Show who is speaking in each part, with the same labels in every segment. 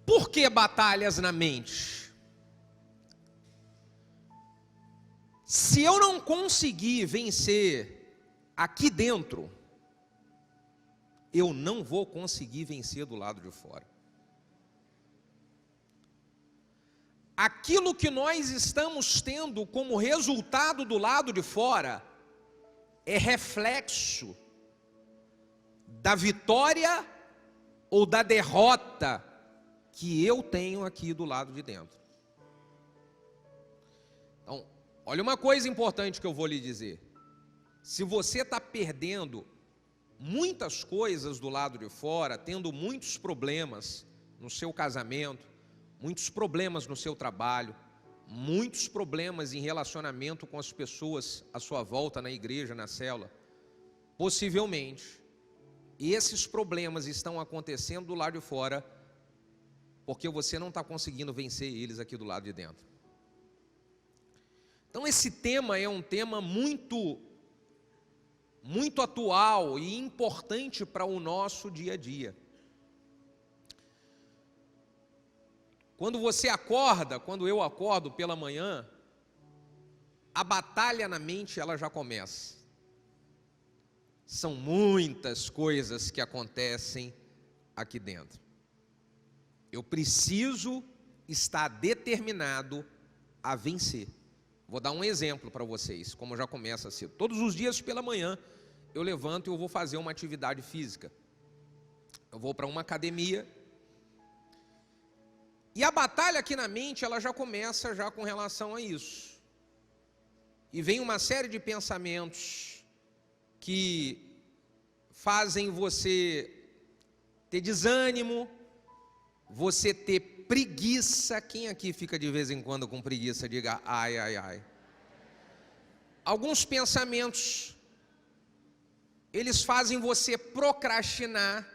Speaker 1: Por que batalhas na mente? Se eu não conseguir vencer aqui dentro, eu não vou conseguir vencer do lado de fora. Aquilo que nós estamos tendo como resultado do lado de fora é reflexo da vitória ou da derrota que eu tenho aqui do lado de dentro. Então, olha uma coisa importante que eu vou lhe dizer. Se você está perdendo muitas coisas do lado de fora, tendo muitos problemas no seu casamento, muitos problemas no seu trabalho, muitos problemas em relacionamento com as pessoas à sua volta na igreja, na célula, possivelmente esses problemas estão acontecendo do lado de fora porque você não está conseguindo vencer eles aqui do lado de dentro. Então esse tema é um tema muito atual e importante para o nosso dia a dia. Quando você acorda, quando eu acordo pela manhã, a batalha na mente ela já começa. São muitas coisas que acontecem aqui dentro. Eu preciso estar determinado a vencer. Vou dar um exemplo para vocês, como já começa cedo. Todos os dias pela manhã, eu levanto e eu vou fazer uma atividade física. Eu vou para uma academia. E a batalha aqui na mente, ela já começa já com relação a isso. E vem uma série de pensamentos que fazem você ter desânimo, você ter preguiça. Quem aqui fica de vez em quando com preguiça? Diga ai, ai, ai. Alguns pensamentos, eles fazem você procrastinar.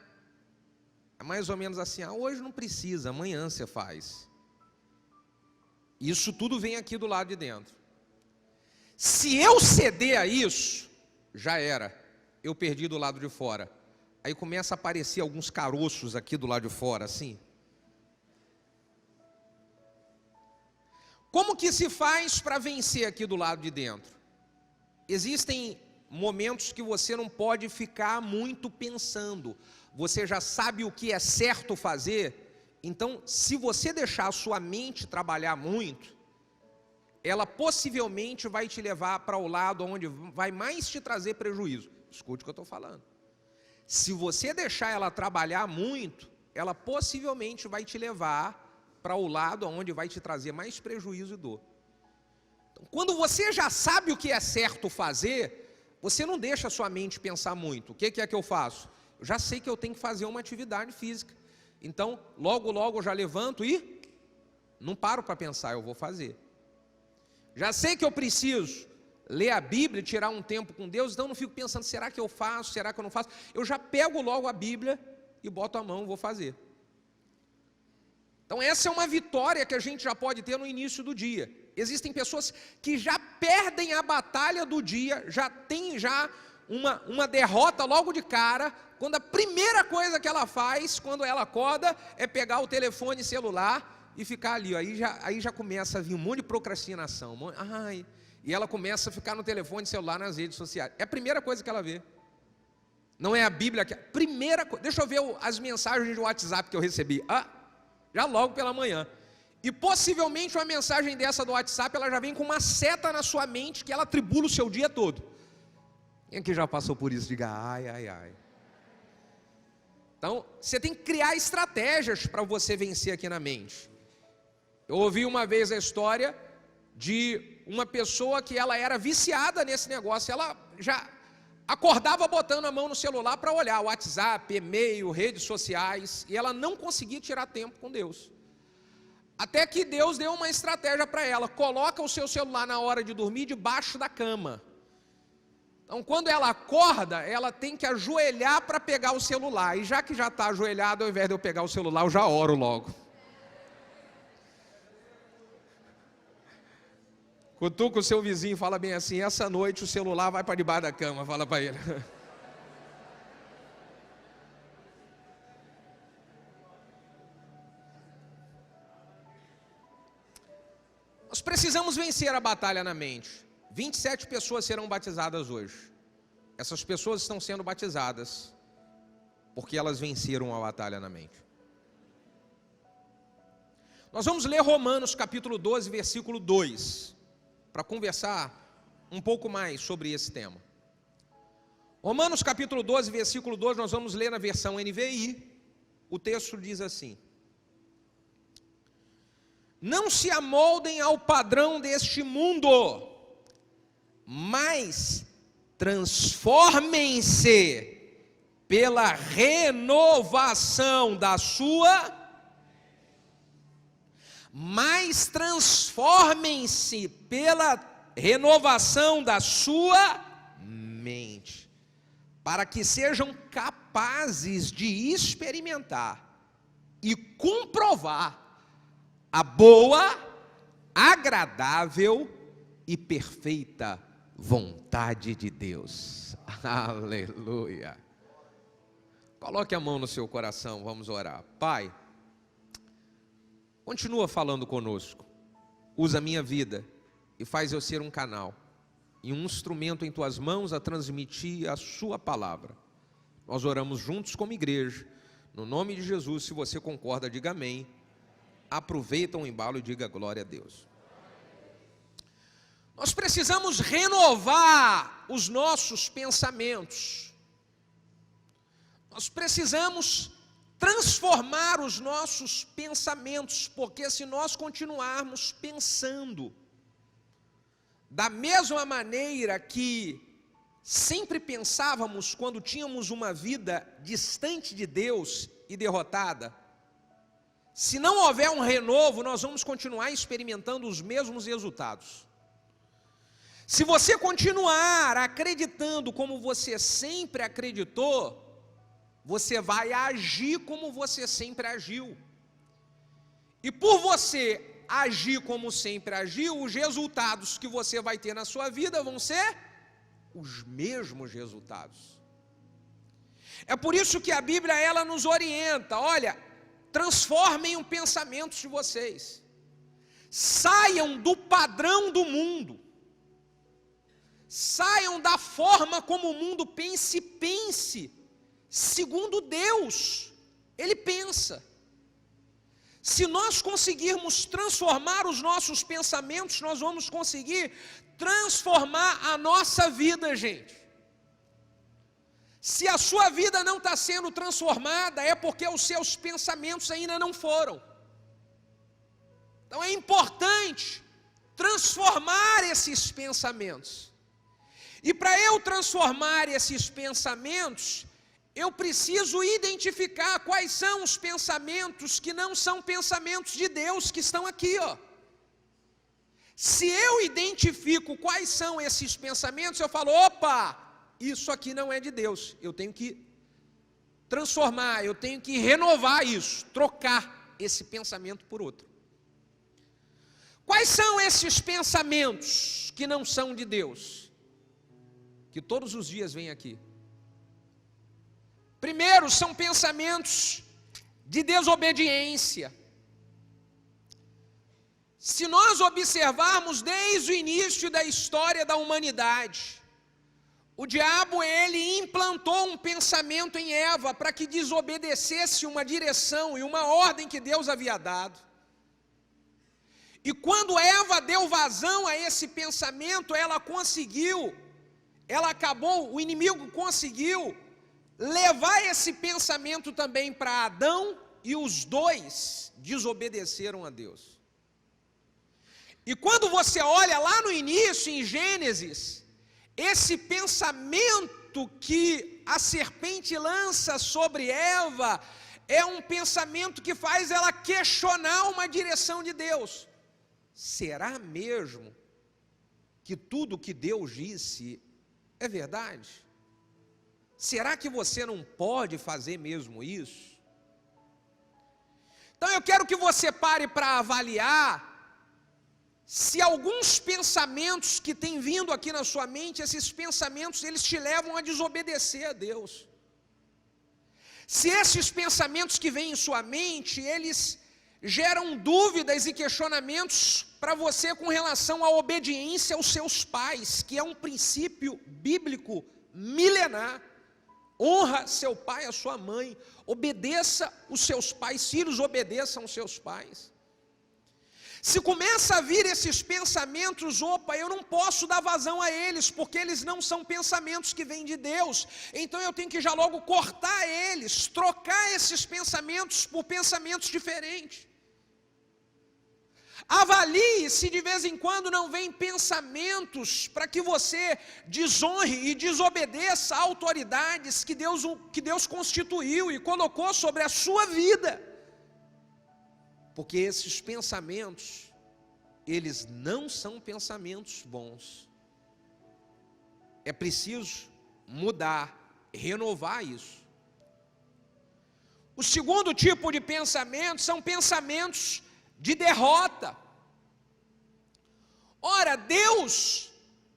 Speaker 1: É mais ou menos assim, hoje não precisa, amanhã você faz. Isso tudo vem aqui do lado de dentro. Se eu ceder a isso, já era, eu perdi do lado de fora. Aí começa a aparecer alguns caroços aqui do lado de fora, assim. Como que se faz para vencer aqui do lado de dentro? Existem momentos que você não pode ficar muito pensando. Você já sabe o que é certo fazer. Então, se você deixar a sua mente trabalhar muito, ela possivelmente vai te levar para o lado onde vai mais te trazer prejuízo. Escute o que eu estou falando. Se você deixar ela trabalhar muito, ela possivelmente vai te levar para o lado onde vai te trazer mais prejuízo e dor. Então, quando você já sabe o que é certo fazer, você não deixa a sua mente pensar muito. O que é que eu faço? Eu já sei que eu tenho que fazer uma atividade física. Então, logo eu já levanto e não paro para pensar, eu vou fazer. Já sei que eu preciso ler a Bíblia, tirar um tempo com Deus, então eu não fico pensando, será que eu faço, será que eu não faço? Eu já pego logo a Bíblia e boto a mão e vou fazer. Então essa é uma vitória que a gente já pode ter no início do dia. Existem pessoas que já perdem a batalha do dia, já tem uma derrota logo de cara, quando a primeira coisa que ela faz, quando ela acorda, é pegar o telefone celular e ficar ali. Aí já começa a vir um monte de procrastinação. E ela começa a ficar no telefone celular, nas redes sociais. É a primeira coisa que ela vê. Não é a Bíblia que... Primeira coisa... Deixa eu ver as mensagens de WhatsApp que eu recebi. Já logo pela manhã. E possivelmente uma mensagem dessa do WhatsApp, ela já vem com uma seta na sua mente que ela tribula o seu dia todo. Quem aqui já passou por isso? Diga ai, ai, ai. Então, você tem que criar estratégias para você vencer aqui na mente. Eu ouvi uma vez a história de uma pessoa que ela era viciada nesse negócio. Ela já acordava botando a mão no celular para olhar WhatsApp, e-mail, redes sociais, e ela não conseguia tirar tempo com Deus. Até que Deus deu uma estratégia para ela: coloca o seu celular na hora de dormir debaixo da cama. Então, quando ela acorda, ela tem que ajoelhar para pegar o celular. E já que já está ajoelhado, ao invés de eu pegar o celular, eu já oro logo. Cutuca o seu vizinho e fala bem assim: essa noite o celular vai para debaixo da cama. Fala para ele. Nós precisamos vencer a batalha na mente. 27 pessoas serão batizadas hoje. Essas pessoas estão sendo batizadas porque elas venceram a batalha na mente. Nós vamos ler Romanos capítulo 12, versículo 2, para conversar um pouco mais sobre esse tema. Romanos capítulo 12, versículo 2, nós vamos ler na versão NVI. O texto diz assim: não se amoldem ao padrão deste mundo, mas transformem-se pela renovação da sua... Mas transformem-se pela renovação da sua mente, para que sejam capazes de experimentar e comprovar a boa, agradável e perfeita vontade de Deus. Aleluia. Coloque a mão no seu coração, vamos orar. Pai, continua falando conosco, usa a minha vida e faz eu ser um canal e um instrumento em tuas mãos a transmitir a sua palavra. Nós oramos juntos como igreja, no nome de Jesus. Se você concorda, diga amém. Aproveita o embalo e diga glória a Deus. Nós precisamos renovar os nossos pensamentos. Nós precisamos transformar os nossos pensamentos, porque se nós continuarmos pensando da mesma maneira que sempre pensávamos quando tínhamos uma vida distante de Deus e derrotada, se não houver um renovo, nós vamos continuar experimentando os mesmos resultados. Se você continuar acreditando como você sempre acreditou, você vai agir como você sempre agiu. E por você agir como sempre agiu, os resultados que você vai ter na sua vida vão ser os mesmos resultados. É por isso que a Bíblia, ela nos orienta: olha, transformem o pensamento de vocês. Saiam do padrão do mundo. Saiam da forma como o mundo pensa e pense segundo Deus, Ele pensa. Se nós conseguirmos transformar os nossos pensamentos, nós vamos conseguir transformar a nossa vida, gente. Se a sua vida não está sendo transformada, é porque os seus pensamentos ainda não foram. Então é importante transformar esses pensamentos. E para eu transformar esses pensamentos, eu preciso identificar quais são os pensamentos que não são pensamentos de Deus, que estão aqui, ó. Se eu identifico quais são esses pensamentos, eu falo: opa, isso aqui não é de Deus. Eu tenho que transformar, eu tenho que renovar isso, trocar esse pensamento por outro. Quais são esses pensamentos que não são de Deus, que todos os dias vêm aqui? Primeiro, são pensamentos de desobediência. Se nós observarmos desde o início da história da humanidade, o diabo, ele implantou um pensamento em Eva para que desobedecesse uma direção e uma ordem que Deus havia dado. E quando Eva deu vazão a esse pensamento, o inimigo conseguiu levar esse pensamento também para Adão, e os dois desobedeceram a Deus. E quando você olha lá no início, em Gênesis, esse pensamento que a serpente lança sobre Eva é um pensamento que faz ela questionar uma direção de Deus. Será mesmo que tudo que Deus disse é verdade? Será que você não pode fazer mesmo isso? Então eu quero que você pare para avaliar se alguns pensamentos que têm vindo aqui na sua mente, esses pensamentos, eles te levam a desobedecer a Deus. Se esses pensamentos que vêm em sua mente, eles geram dúvidas e questionamentos para você com relação à obediência aos seus pais, que é um princípio bíblico milenar. Honra seu pai e a sua mãe, obedeça os seus pais, filhos obedeçam os seus pais. Se começa a vir esses pensamentos, opa, eu não posso dar vazão a eles, porque eles não são pensamentos que vêm de Deus, então eu tenho que já logo cortar eles, trocar esses pensamentos por pensamentos diferentes. Avalie se de vez em quando não vem pensamentos para que você desonre e desobedeça a autoridades que Deus constituiu e colocou sobre a sua vida. Porque esses pensamentos, eles não são pensamentos bons. É preciso mudar, renovar isso. O segundo tipo de pensamento são pensamentos de derrota. Ora, Deus,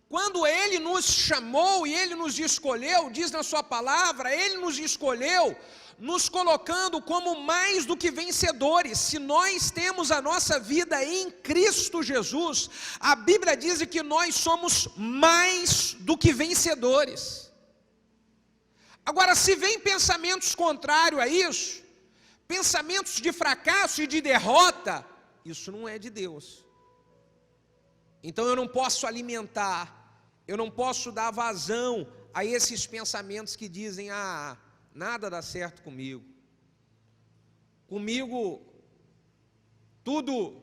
Speaker 1: quando Ele nos chamou e Ele nos escolheu, diz na sua palavra, Ele nos escolheu, nos colocando como mais do que vencedores. Se nós temos a nossa vida em Cristo Jesus, a Bíblia diz que nós somos mais do que vencedores. Agora, se vem pensamentos contrários a isso, pensamentos de fracasso e de derrota, isso não é de Deus. Então eu não posso alimentar, eu não posso dar vazão a esses pensamentos que dizem, nada dá certo comigo. Comigo tudo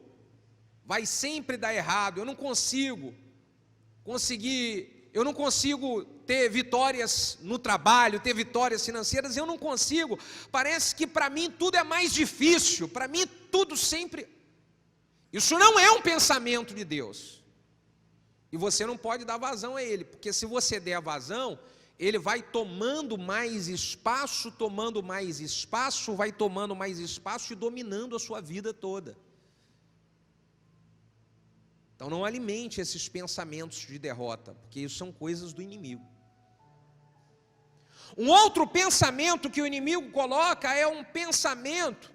Speaker 1: vai sempre dar errado, eu não consigo ter vitórias no trabalho, ter vitórias financeiras, eu não consigo. Parece que para mim tudo é mais difícil, para mim tudo sempre. Isso não é um pensamento de Deus. E você não pode dar vazão a ele, porque se você der vazão, ele vai tomando mais espaço, vai tomando mais espaço e dominando a sua vida toda. Então não alimente esses pensamentos de derrota, porque isso são coisas do inimigo. Um outro pensamento que o inimigo coloca é um pensamento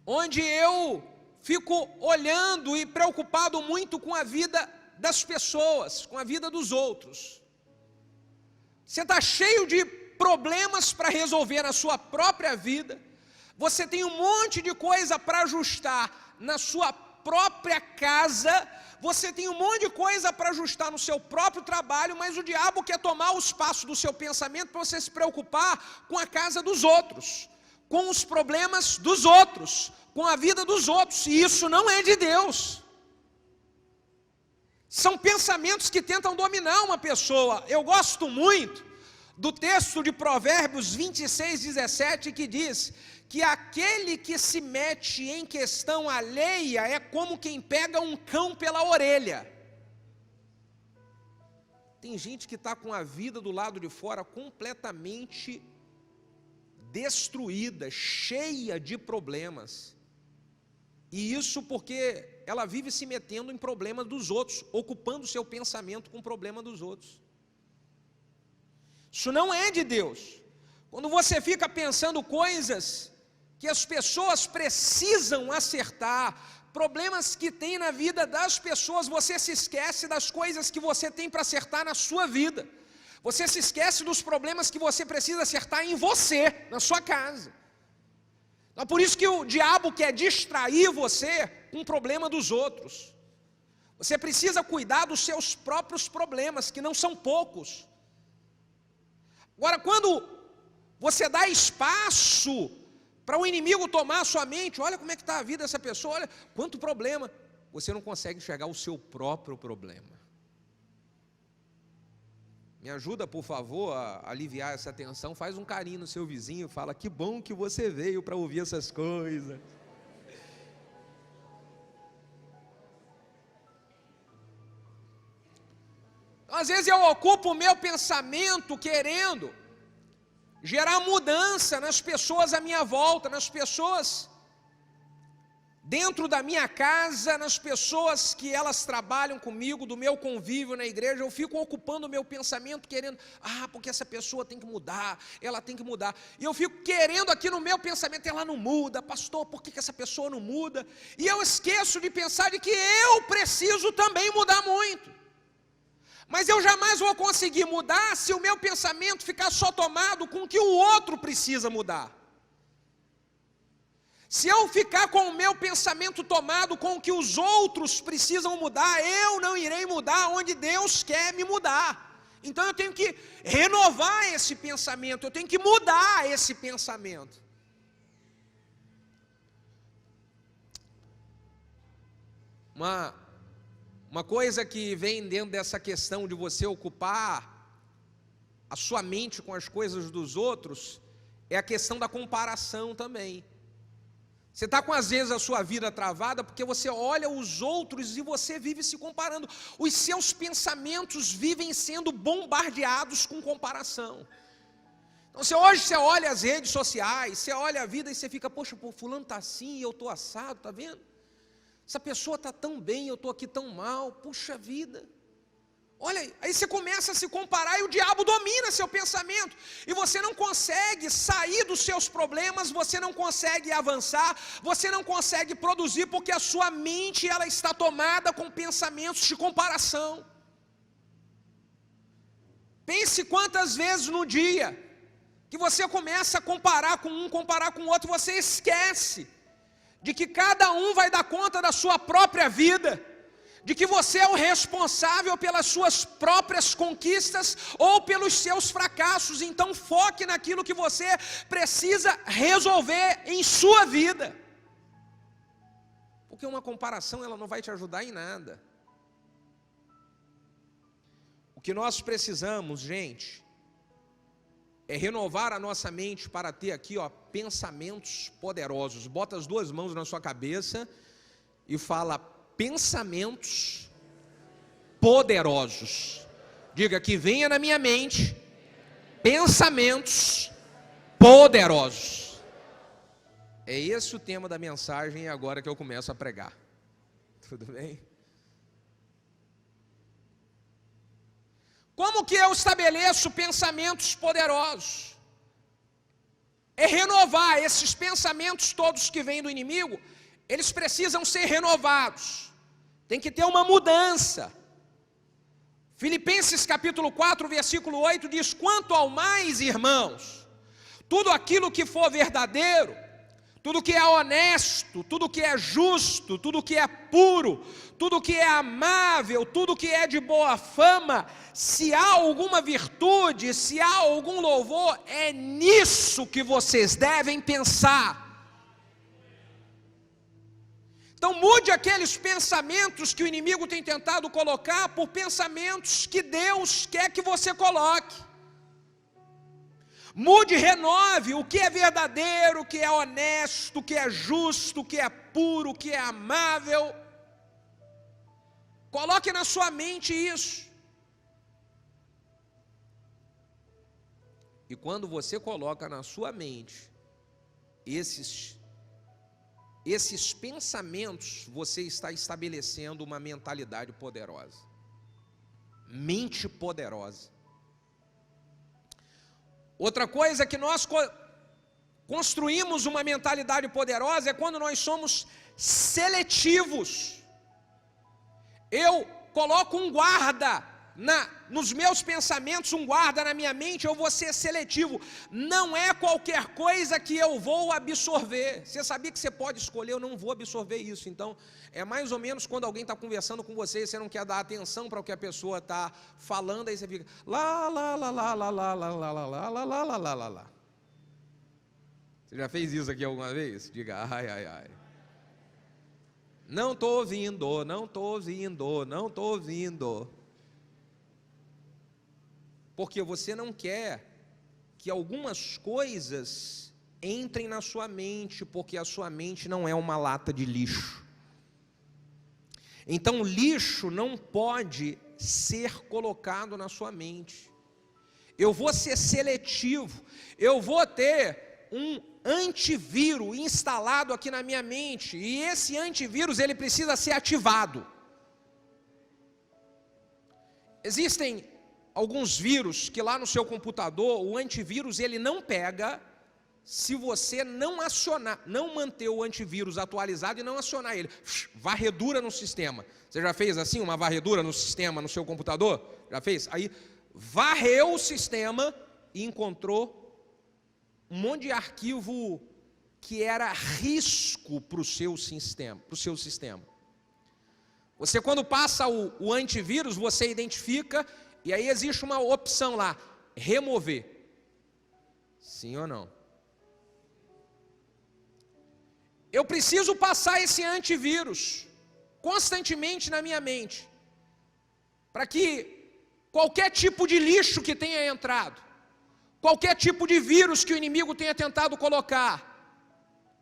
Speaker 1: onde eu fico olhando e preocupado muito com a vida das pessoas, com a vida dos outros. Você está cheio de problemas para resolver na sua própria vida, você tem um monte de coisa para ajustar na sua própria casa, você tem um monte de coisa para ajustar no seu próprio trabalho, mas o diabo quer tomar o espaço do seu pensamento para você se preocupar com a casa dos outros, com os problemas dos outros, com a vida dos outros, e isso não é de Deus. São pensamentos que tentam dominar uma pessoa. Eu gosto muito do texto de Provérbios 26:17, que diz que aquele que se mete em questão alheia é como quem pega um cão pela orelha. Tem gente que está com a vida do lado de fora completamente destruída, cheia de problemas. E isso porque ela vive se metendo em problemas dos outros, ocupando o seu pensamento com o problema dos outros. Isso não é de Deus. Quando você fica pensando coisas que as pessoas precisam acertar, problemas que tem na vida das pessoas, você se esquece das coisas que você tem para acertar na sua vida. Você se esquece dos problemas que você precisa acertar em você, na sua casa. Então, por isso que o diabo quer distrair você com o problema dos outros. Você precisa cuidar dos seus próprios problemas, que não são poucos. Agora, quando você dá espaço para o inimigo tomar a sua mente, olha como é que está a vida dessa pessoa, olha quanto problema, você não consegue enxergar o seu próprio problema. Me ajuda, por favor, a aliviar essa tensão. Faz um carinho no seu vizinho, fala, que bom que você veio para ouvir essas coisas. Às vezes eu ocupo o meu pensamento querendo gerar mudança nas pessoas à minha volta, nas pessoas dentro da minha casa, nas pessoas que elas trabalham comigo, do meu convívio na igreja, eu fico ocupando o meu pensamento, querendo, porque essa pessoa tem que mudar, ela tem que mudar, e eu fico querendo aqui no meu pensamento, ela não muda, pastor, por que essa pessoa não muda? E eu esqueço de pensar de que eu preciso também mudar muito, mas eu jamais vou conseguir mudar se o meu pensamento ficar só tomado com o que o outro precisa mudar. Se eu ficar com o meu pensamento tomado com o que os outros precisam mudar, eu não irei mudar onde Deus quer me mudar. Então eu tenho que renovar esse pensamento, eu tenho que mudar esse pensamento. Uma coisa que vem dentro dessa questão de você ocupar a sua mente com as coisas dos outros, é a questão da comparação também. Você está com às vezes a sua vida travada porque você olha os outros e você vive se comparando. Os seus pensamentos vivem sendo bombardeados com comparação. Então hoje você olha as redes sociais, você olha a vida e você fica, poxa, fulano está assim e eu estou assado, está vendo? Essa pessoa está tão bem, eu estou aqui tão mal, puxa vida. Olha, aí você começa a se comparar e o diabo domina seu pensamento. E você não consegue sair dos seus problemas, você não consegue avançar, você não consegue produzir, porque a sua mente ela está tomada com pensamentos de comparação. Pense quantas vezes no dia que você começa a comparar com um, comparar com o outro, você esquece de que cada um vai dar conta da sua própria vida, de que você é o responsável pelas suas próprias conquistas ou pelos seus fracassos. Então foque naquilo que você precisa resolver em sua vida, porque uma comparação ela não vai te ajudar em nada. O que nós precisamos, gente, é renovar a nossa mente para ter aqui, pensamentos poderosos. Bota as duas mãos na sua cabeça e fala: pensamentos poderosos. Diga: que venha na minha mente pensamentos poderosos. É esse o tema da mensagem, e agora que eu começo a pregar. Tudo bem? Como que eu estabeleço pensamentos poderosos? É renovar esses pensamentos todos que vêm do inimigo. Eles precisam ser renovados, tem que ter uma mudança. Filipenses capítulo 4, versículo 8 diz: quanto ao mais, irmãos, tudo aquilo que for verdadeiro, tudo que é honesto, tudo que é justo, tudo que é puro, tudo que é amável, tudo que é de boa fama, se há alguma virtude, se há algum louvor, é nisso que vocês devem pensar. Então mude aqueles pensamentos que o inimigo tem tentado colocar por pensamentos que Deus quer que você coloque. Mude, renove o que é verdadeiro, o que é honesto, o que é justo, o que é puro, o que é amável. Coloque na sua mente isso. E quando você coloca na sua mente esses pensamentos, você está estabelecendo uma mentalidade poderosa. Mente poderosa. Outra coisa que nós construímos uma mentalidade poderosa é quando nós somos seletivos. Eu coloco um guarda nos meus pensamentos, um guarda na minha mente, eu vou ser seletivo. Não é qualquer coisa que eu vou absorver. Você sabia que você pode escolher: eu não vou absorver isso. Então, é mais ou menos quando alguém está conversando com você e você não quer dar atenção para o que a pessoa está falando, aí você fica lá, lá, lá, lá, lá, lá, lá, lá, lá, lá, lá, lá, lá, lá, lá. Você já fez isso aqui alguma vez? Diga: ai, ai, ai. Não estou ouvindo, não estou ouvindo, não estou ouvindo. Porque você não quer que algumas coisas entrem na sua mente, porque a sua mente não é uma lata de lixo. Então lixo não pode ser colocado na sua mente. Eu vou ser seletivo, eu vou ter um antivírus instalado aqui na minha mente, e esse antivírus ele precisa ser ativado. Existem alguns vírus que lá no seu computador, o antivírus ele não pega se você não acionar, não manter o antivírus atualizado e não acionar ele. Varredura no sistema. Você já fez assim, uma varredura no sistema, no seu computador? Já fez? Aí varreu o sistema e encontrou um monte de arquivo que era risco para o seu sistema. Você, quando passa o antivírus, você identifica, e aí existe uma opção lá, remover. Sim ou não? Eu preciso passar esse antivírus constantemente na minha mente, para que qualquer tipo de lixo que tenha entrado, qualquer tipo de vírus que o inimigo tenha tentado colocar,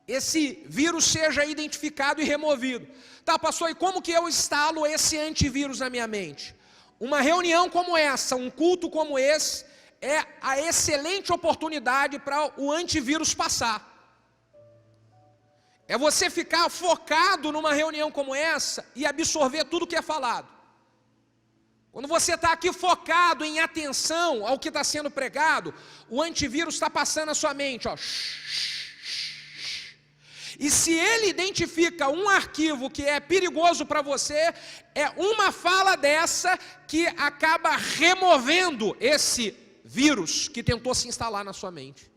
Speaker 1: esse vírus seja identificado e removido. Tá, pastor, e como que eu instalo esse antivírus na minha mente? Uma reunião como essa, um culto como esse, é a excelente oportunidade para o antivírus passar. É você ficar focado numa reunião como essa e absorver tudo que é falado. Quando você está aqui focado em atenção ao que está sendo pregado, o antivírus está passando na sua mente, ó. E se ele identifica um arquivo que é perigoso para você, é uma fala dessa que acaba removendo esse vírus que tentou se instalar na sua mente.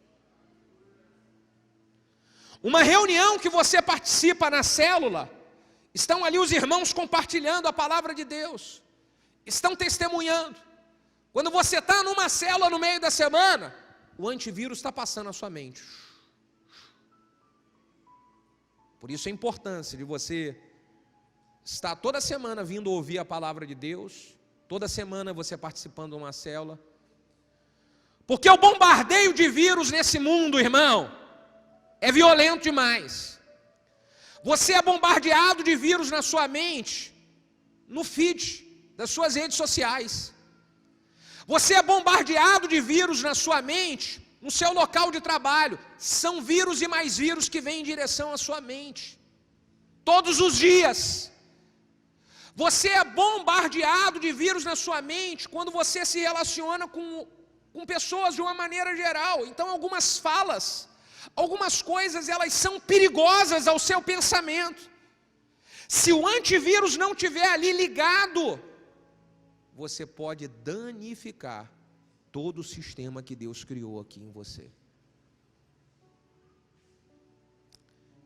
Speaker 1: Uma reunião que você participa na célula, estão ali os irmãos compartilhando a palavra de Deus, estão testemunhando. Quando você está numa célula no meio da semana, o antivírus está passando na sua mente. Por isso a importância de você estar toda semana vindo ouvir a palavra de Deus, toda semana você participando de uma célula. Porque o bombardeio de vírus nesse mundo, irmão, é violento demais. Você é bombardeado de vírus na sua mente, no feed das suas redes sociais. Você é bombardeado de vírus na sua mente, no seu local de trabalho. São vírus e mais vírus que vêm em direção à sua mente. Todos os dias. Você é bombardeado de vírus na sua mente quando você se relaciona com pessoas de uma maneira geral. Então algumas falas, algumas coisas, elas são perigosas ao seu pensamento. Se o antivírus não estiver ali ligado, você pode danificar todo o sistema que Deus criou aqui em você.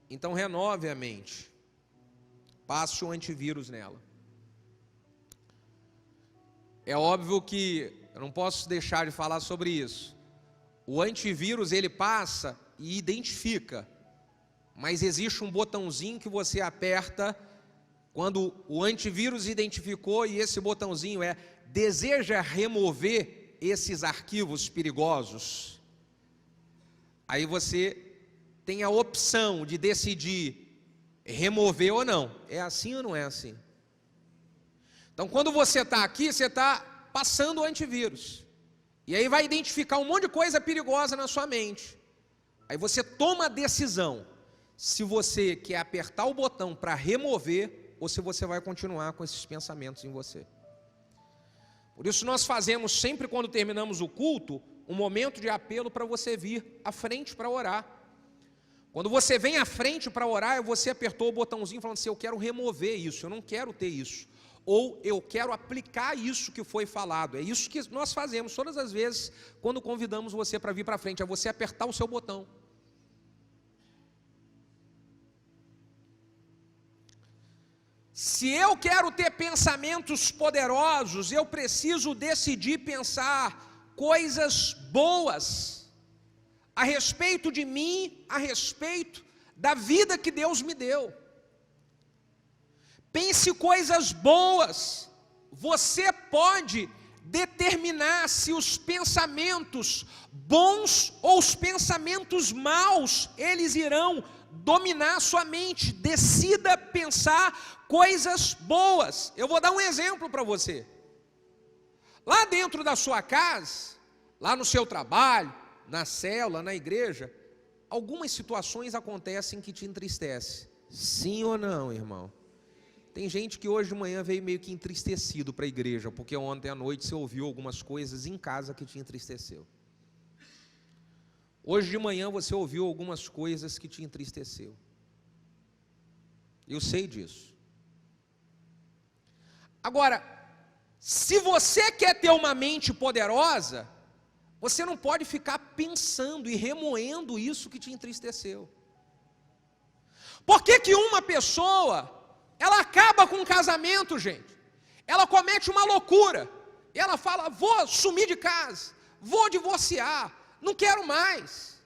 Speaker 1: Então renove a mente. Passe o antivírus nela. É óbvio que eu não posso deixar de falar sobre isso. O antivírus ele passa e identifica, mas existe um botãozinho que você aperta quando o antivírus identificou, e esse botãozinho é: deseja remover esses arquivos perigosos? Aí você tem a opção de decidir remover ou não. É assim ou não é assim? Então quando você está aqui, você está passando o antivírus, e aí vai identificar um monte de coisa perigosa na sua mente. Aí você toma a decisão se você quer apertar o botão para remover ou se você vai continuar com esses pensamentos em você. Por isso nós fazemos sempre, quando terminamos o culto, um momento de apelo para você vir à frente para orar. Quando você vem à frente para orar, você apertou o botãozinho falando assim: eu quero remover isso, eu não quero ter isso, ou eu quero aplicar isso que foi falado. É isso que nós fazemos todas as vezes quando convidamos você para vir para frente, é você apertar o seu botão. Se eu quero ter pensamentos poderosos, eu preciso decidir pensar coisas boas a respeito de mim, a respeito da vida que Deus me deu. Pense coisas boas. Você pode determinar se os pensamentos bons ou os pensamentos maus, eles irão dominar a sua mente. Decida pensar coisas boas. Eu vou dar um exemplo para você. Lá dentro da sua casa, lá no seu trabalho, na célula, na igreja, algumas situações acontecem que te entristecem. Sim ou não, irmão? Tem gente que hoje de manhã veio meio que entristecido para a igreja, porque ontem à noite você ouviu algumas coisas em casa que te entristeceu. Hoje de manhã você ouviu algumas coisas que te entristeceu. Eu sei disso. Agora, se você quer ter uma mente poderosa, você não pode ficar pensando e remoendo isso que te entristeceu. Por que uma pessoa, ela acaba com um casamento, gente? Ela comete uma loucura. E ela fala, vou sumir de casa, vou divorciar, não quero mais.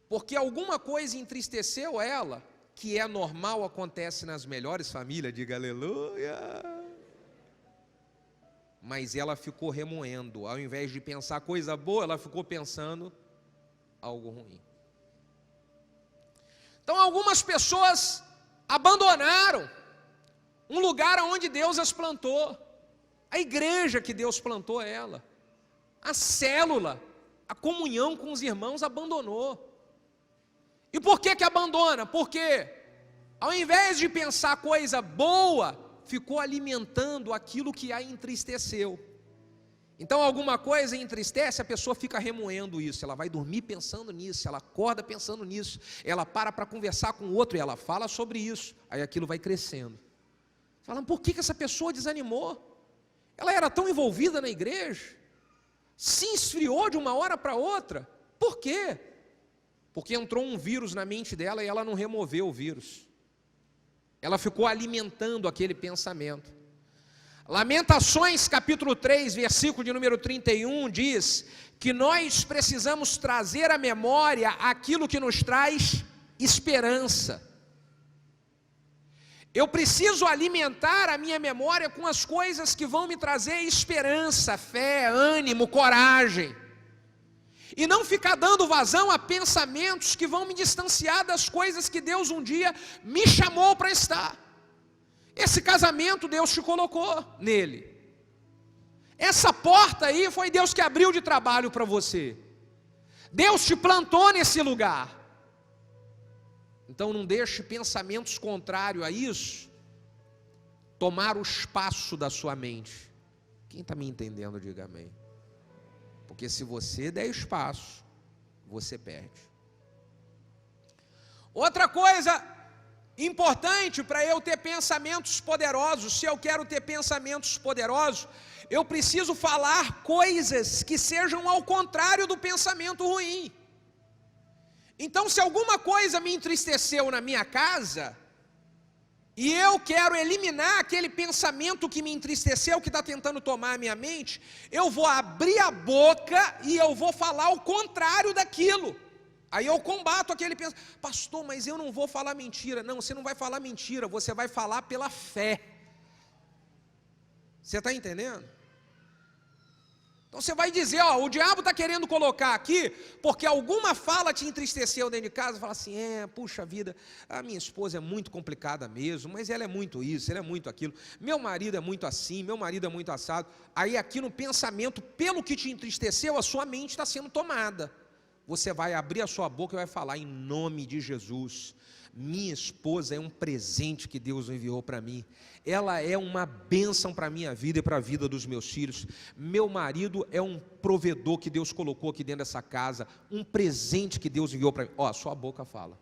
Speaker 1: Porque alguma coisa entristeceu ela, que é normal, acontece nas melhores famílias, diga aleluia. Mas ela ficou remoendo, ao invés de pensar coisa boa, ela ficou pensando algo ruim. Então algumas pessoas abandonaram um lugar onde Deus as plantou, a igreja que Deus plantou ela, a célula, a comunhão com os irmãos abandonou. E por que abandona? Porque ao invés de pensar coisa boa, ficou alimentando aquilo que a entristeceu. Então alguma coisa entristece, a pessoa fica remoendo isso, ela vai dormir pensando nisso, ela acorda pensando nisso, ela para conversar com o outro e ela fala sobre isso, aí aquilo vai crescendo. Falando, por que essa pessoa desanimou? Ela era tão envolvida na igreja, se esfriou de uma hora para outra, por quê? Porque entrou um vírus na mente dela e ela não removeu o vírus. Ela ficou alimentando aquele pensamento. Lamentações capítulo 3, versículo de número 31, diz que nós precisamos trazer à memória aquilo que nos traz esperança. Eu preciso alimentar a minha memória com as coisas que vão me trazer esperança, fé, ânimo, coragem. E não ficar dando vazão a pensamentos que vão me distanciar das coisas que Deus um dia me chamou para estar. Esse casamento Deus te colocou nele. Essa porta aí foi Deus que abriu de trabalho para você. Deus te plantou nesse lugar. Então não deixe pensamentos contrários a isso tomar o espaço da sua mente. Quem está me entendendo, diga amém. Porque se você der espaço, você perde. Outra coisa importante para eu ter pensamentos poderosos, se eu quero ter pensamentos poderosos, eu preciso falar coisas que sejam ao contrário do pensamento ruim. Então, se alguma coisa me entristeceu na minha casa, e eu quero eliminar aquele pensamento que me entristeceu, que está tentando tomar a minha mente, eu vou abrir a boca e eu vou falar o contrário daquilo. Aí eu combato aquele pensamento. Pastor, mas eu não vou falar mentira. Não, você não vai falar mentira, você vai falar pela fé. Você está entendendo? Então você vai dizer, ó, o diabo está querendo colocar aqui, porque alguma fala te entristeceu dentro de casa, fala assim, puxa vida, a minha esposa é muito complicada mesmo, mas ela é muito isso, ela é muito aquilo, meu marido é muito assim, meu marido é muito assado. Aí aqui no pensamento, pelo que te entristeceu, a sua mente está sendo tomada. Você vai abrir a sua boca e vai falar, em nome de Jesus, minha esposa é um presente que Deus enviou para mim, ela é uma bênção para a minha vida e para a vida dos meus filhos, meu marido é um provedor que Deus colocou aqui dentro dessa casa, um presente que Deus enviou para mim. Ó, sua boca fala.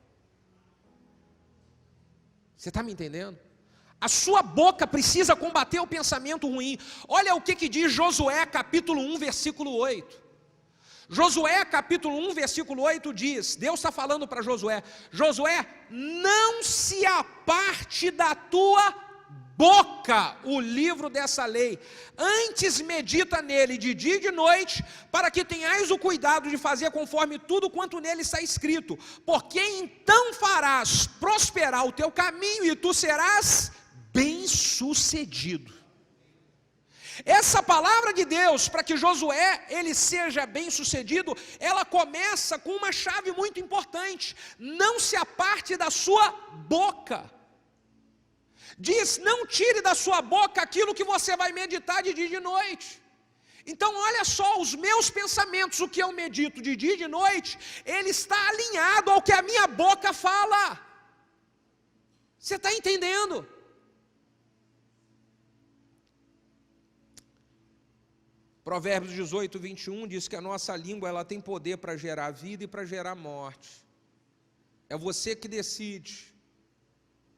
Speaker 1: Você está me entendendo? A sua boca precisa combater o pensamento ruim. Olha o que diz Josué capítulo 1, versículo 8. Josué capítulo 1, versículo 8 diz, Deus está falando para Josué, Josué, não se aparte da tua boca o livro dessa lei, antes medita nele de dia e de noite, para que tenhais o cuidado de fazer conforme tudo quanto nele está escrito, porque então farás prosperar o teu caminho e tu serás bem-sucedido. Essa palavra de Deus, para que Josué ele seja bem sucedido, ela começa com uma chave muito importante, não se aparte da sua boca. Diz, não tire da sua boca aquilo que você vai meditar de dia e de noite. Então olha só, os meus pensamentos, o que eu medito de dia e de noite, ele está alinhado ao que a minha boca fala. Você está entendendo? Provérbios 18, 21 diz que a nossa língua ela tem poder para gerar vida e para gerar morte. É você que decide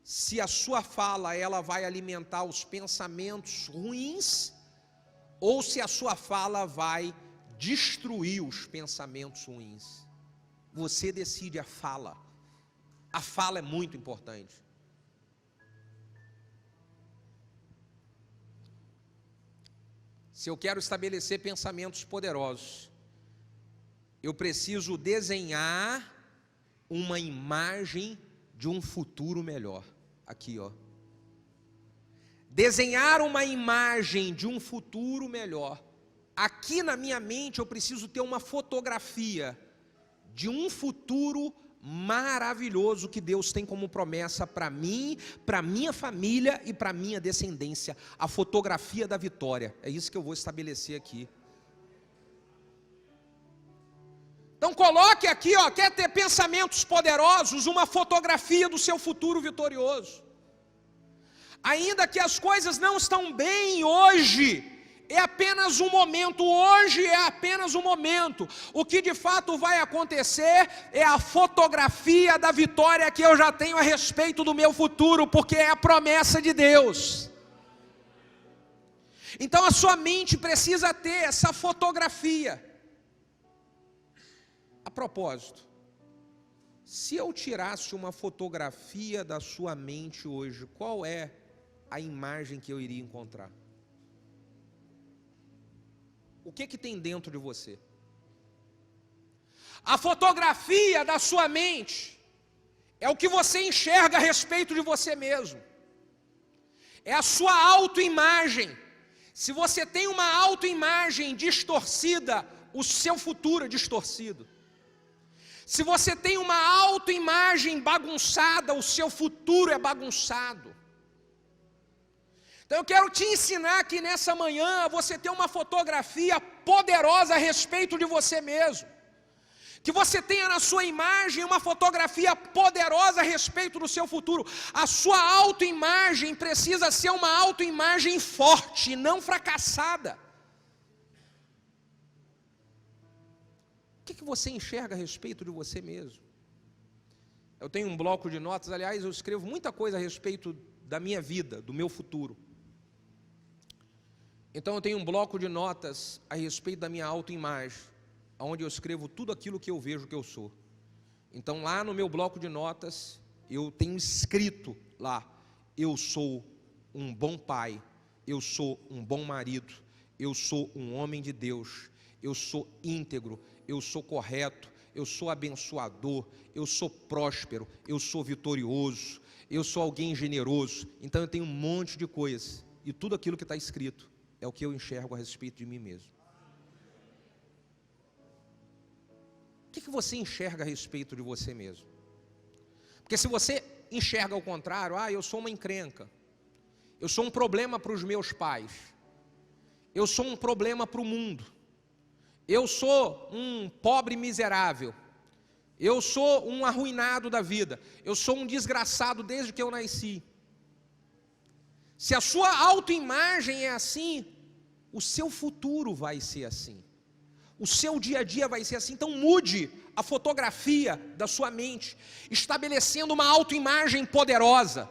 Speaker 1: se a sua fala ela vai alimentar os pensamentos ruins ou se a sua fala vai destruir os pensamentos ruins. Você decide a fala. A fala é muito importante. Se eu quero estabelecer pensamentos poderosos, eu preciso desenhar uma imagem de um futuro melhor. Aqui, ó. Desenhar uma imagem de um futuro melhor. Aqui na minha mente eu preciso ter uma fotografia de um futuro maravilhoso que Deus tem como promessa para mim, para minha família e para minha descendência. A fotografia da vitória. É isso que eu vou estabelecer aqui. Então coloque aqui, ó, quer ter pensamentos poderosos, uma fotografia do seu futuro vitorioso. Ainda que as coisas não estão bem hoje, é apenas um momento, hoje é apenas um momento. O que de fato vai acontecer é a fotografia da vitória que eu já tenho a respeito do meu futuro, porque é a promessa de Deus. Então a sua mente precisa ter essa fotografia. A propósito, se eu tirasse uma fotografia da sua mente hoje, qual é a imagem que eu iria encontrar? O que tem dentro de você? A fotografia da sua mente é o que você enxerga a respeito de você mesmo. É a sua autoimagem. Se você tem uma autoimagem distorcida, o seu futuro é distorcido. Se você tem uma autoimagem bagunçada, o seu futuro é bagunçado. Então eu quero te ensinar aqui nessa manhã a você ter uma fotografia poderosa a respeito de você mesmo. Que você tenha na sua imagem uma fotografia poderosa a respeito do seu futuro. A sua autoimagem precisa ser uma autoimagem forte, não fracassada. O que você enxerga a respeito de você mesmo? Eu tenho um bloco de notas, aliás, eu escrevo muita coisa a respeito da minha vida, do meu futuro. Então eu tenho um bloco de notas a respeito da minha autoimagem, onde eu escrevo tudo aquilo que eu vejo que eu sou. Então lá no meu bloco de notas, eu tenho escrito lá, eu sou um bom pai, eu sou um bom marido, eu sou um homem de Deus, eu sou íntegro, eu sou correto, eu sou abençoador, eu sou próspero, eu sou vitorioso, eu sou alguém generoso. Então eu tenho um monte de coisas, e tudo aquilo que está escrito é o que eu enxergo a respeito de mim mesmo. O que você enxerga a respeito de você mesmo? Porque se você enxerga ao contrário, eu sou uma encrenca, eu sou um problema para os meus pais, eu sou um problema para o mundo, eu sou um pobre miserável, eu sou um arruinado da vida, eu sou um desgraçado desde que eu nasci. Se a sua autoimagem é assim, o seu futuro vai ser assim. O seu dia a dia vai ser assim. Então mude a fotografia da sua mente, estabelecendo uma autoimagem poderosa,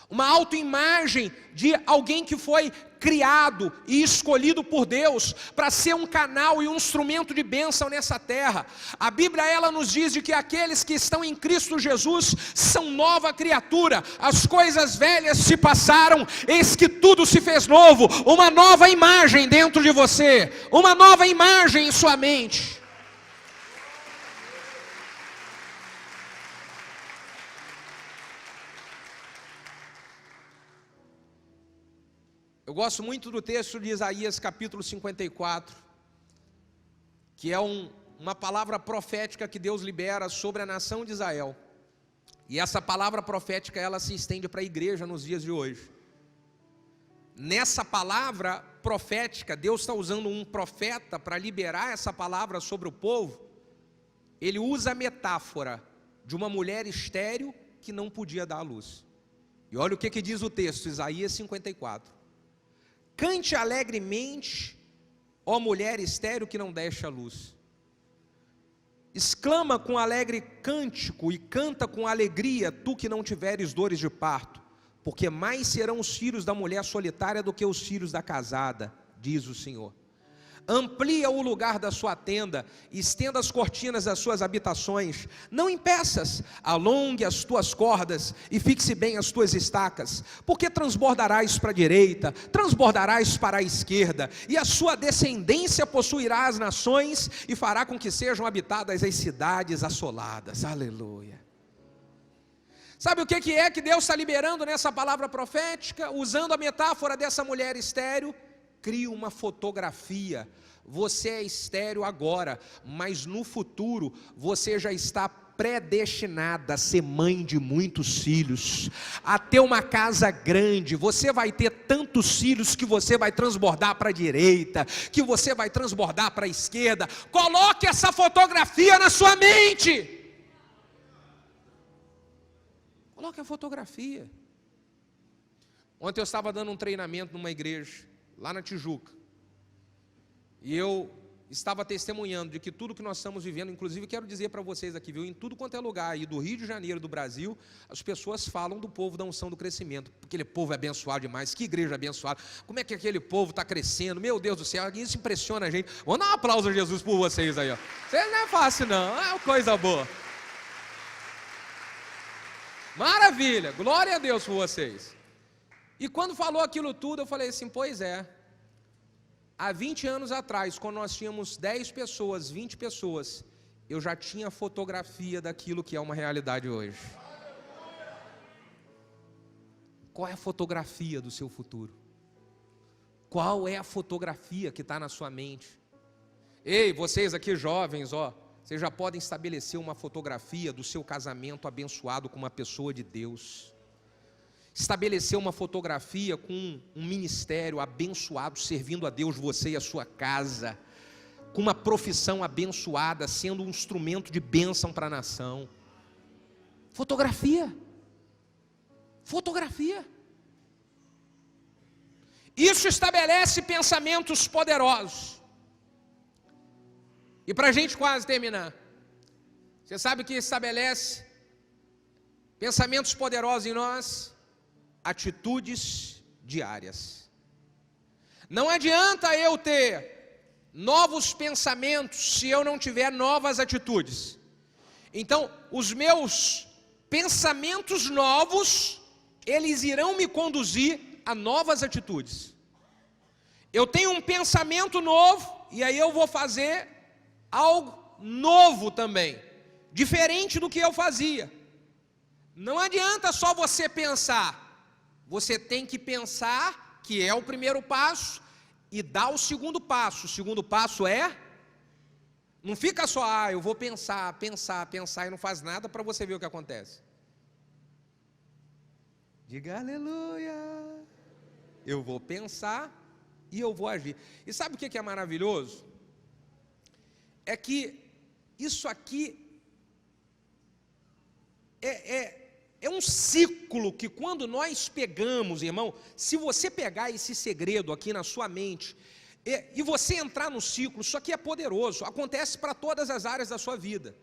Speaker 1: uma autoimagem de alguém que foi criado e escolhido por Deus para ser um canal e um instrumento de bênção nessa terra. A Bíblia ela nos diz de que aqueles que estão em Cristo Jesus são nova criatura, as coisas velhas se passaram, eis que tudo se fez novo, uma nova imagem dentro de você, uma nova imagem em sua mente. Eu gosto muito do texto de Isaías capítulo 54, que é uma palavra profética que Deus libera sobre a nação de Israel. E essa palavra profética ela se estende para a igreja nos dias de hoje. Nessa palavra, profética, Deus está usando um profeta para liberar essa palavra sobre o povo. Ele usa a metáfora de uma mulher estéril que não podia dar à luz. E olha o que diz o texto, Isaías 54. Cante alegremente, ó mulher estéril que não deste à luz. Exclama com alegre cântico e canta com alegria, tu que não tiveres dores de parto, porque mais serão os filhos da mulher solitária do que os filhos da casada, diz o Senhor. Amplia o lugar da sua tenda, estenda as cortinas das suas habitações, não impeças, alongue as tuas cordas e fixe bem as tuas estacas, porque transbordarás para a direita, transbordarás para a esquerda, e a sua descendência possuirá as nações e fará com que sejam habitadas as cidades assoladas. Aleluia. Sabe o que é que Deus está liberando nessa palavra profética? Usando a metáfora dessa mulher estéril, cria uma fotografia. Você é estéril agora, mas no futuro você já está predestinada a ser mãe de muitos filhos, a ter uma casa grande. Você vai ter tantos filhos que você vai transbordar para a direita, que você vai transbordar para a esquerda. Coloque essa fotografia na sua mente. Coloque a fotografia. Ontem eu estava dando um treinamento numa igreja, lá na Tijuca, e eu estava testemunhando de que tudo que nós estamos vivendo, inclusive quero dizer para vocês aqui, viu, em tudo quanto é lugar aí do Rio de Janeiro, do Brasil, as pessoas falam do povo da unção do crescimento. Aquele povo é abençoado demais, que igreja abençoada, como é que aquele povo está crescendo, meu Deus do céu, isso impressiona a gente. Vamos dar um aplauso a Jesus por vocês aí, ó. Vocês não é fácil não, é uma coisa boa. Maravilha, glória a Deus por vocês. E quando falou aquilo tudo, eu falei assim, pois é, há 20 anos atrás, quando nós tínhamos 10 pessoas, 20 pessoas, eu já tinha fotografia daquilo que é uma realidade hoje. Qual é a fotografia do seu futuro? Qual é a fotografia que está na sua mente? Ei, vocês aqui jovens, ó, vocês já podem estabelecer uma fotografia do seu casamento abençoado com uma pessoa de Deus. Estabelecer uma fotografia com um ministério abençoado, servindo a Deus, você e a sua casa. Com uma profissão abençoada, sendo um instrumento de bênção para a nação. Fotografia. Fotografia. Isso estabelece pensamentos poderosos. E para a gente quase terminar, você sabe que estabelece pensamentos poderosos em nós? Atitudes diárias. Não adianta eu ter novos pensamentos se eu não tiver novas atitudes. Então, os meus pensamentos novos, eles irão me conduzir a novas atitudes. Eu tenho um pensamento novo, e aí eu vou fazer algo novo também, diferente do que eu fazia. Não adianta só você pensar, você tem que pensar, que é o primeiro passo, e dar o segundo passo. O segundo passo é, não fica só, eu vou pensar e não faz nada para você ver o que acontece. Diga aleluia. Eu vou pensar e eu vou agir. E sabe o que é maravilhoso? É que isso aqui é um ciclo que quando nós pegamos, irmão, se você pegar esse segredo aqui na sua mente, e você entrar no ciclo, isso aqui é poderoso, acontece para todas as áreas da sua vida.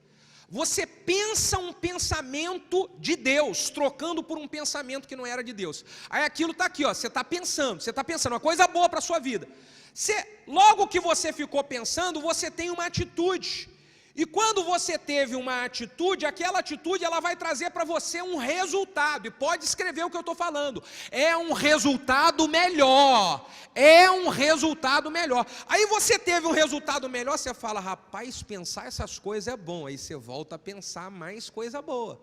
Speaker 1: Você pensa um pensamento de Deus, trocando por um pensamento que não era de Deus. Aí aquilo está aqui, ó, você está pensando uma coisa boa para a sua vida. Logo que você ficou pensando, você tem uma atitude. E quando você teve uma atitude, aquela atitude ela vai trazer para você um resultado. E pode escrever o que eu estou falando. É um resultado melhor. É um resultado melhor. Aí você teve um resultado melhor, você fala, rapaz, pensar essas coisas é bom. Aí você volta a pensar mais coisa boa.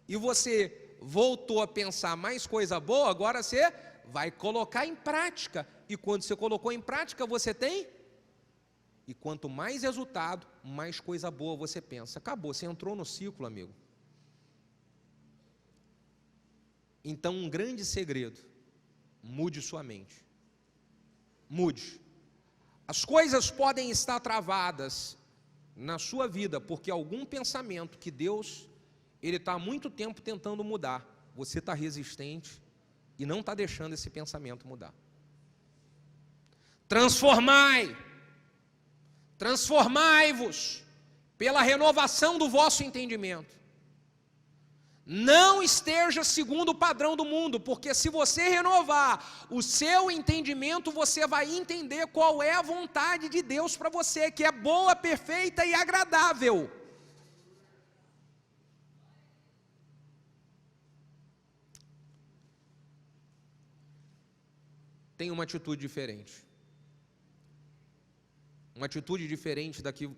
Speaker 1: E você voltou a pensar mais coisa boa, agora você vai colocar em prática. E quando você colocou em prática, você tem... E quanto mais resultado, mais coisa boa você pensa. Acabou, você entrou no ciclo, amigo. Então, um grande segredo: mude sua mente. mude. As coisas podem estar travadas na sua vida, porque algum pensamento que Deus, Ele está há muito tempo tentando mudar, você está resistente e não está deixando esse pensamento mudar. Transformai-vos pela renovação do vosso entendimento. Não esteja segundo o padrão do mundo, porque se você renovar o seu entendimento, você vai entender qual é a vontade de Deus para você, que é boa, perfeita e agradável. Tem uma atitude diferente. Uma atitude diferente da que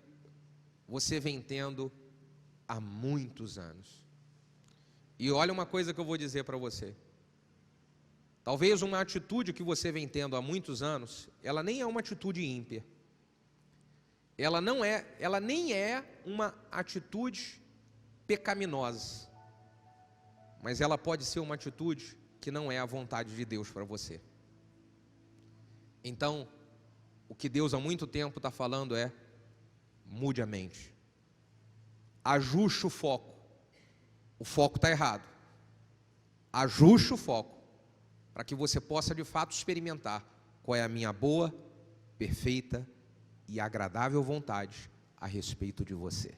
Speaker 1: você vem tendo há muitos anos. E olha uma coisa que eu vou dizer para você. Talvez uma atitude que você vem tendo há muitos anos, ela nem é uma atitude ímpia. Ela nem é uma atitude pecaminosa. Mas ela pode ser uma atitude que não é a vontade de Deus para você. Então, o que Deus há muito tempo está falando é: mude a mente. Ajuste o foco. O foco está errado. Ajuste o foco, para que você possa de fato experimentar qual é a minha boa, perfeita e agradável vontade a respeito de você.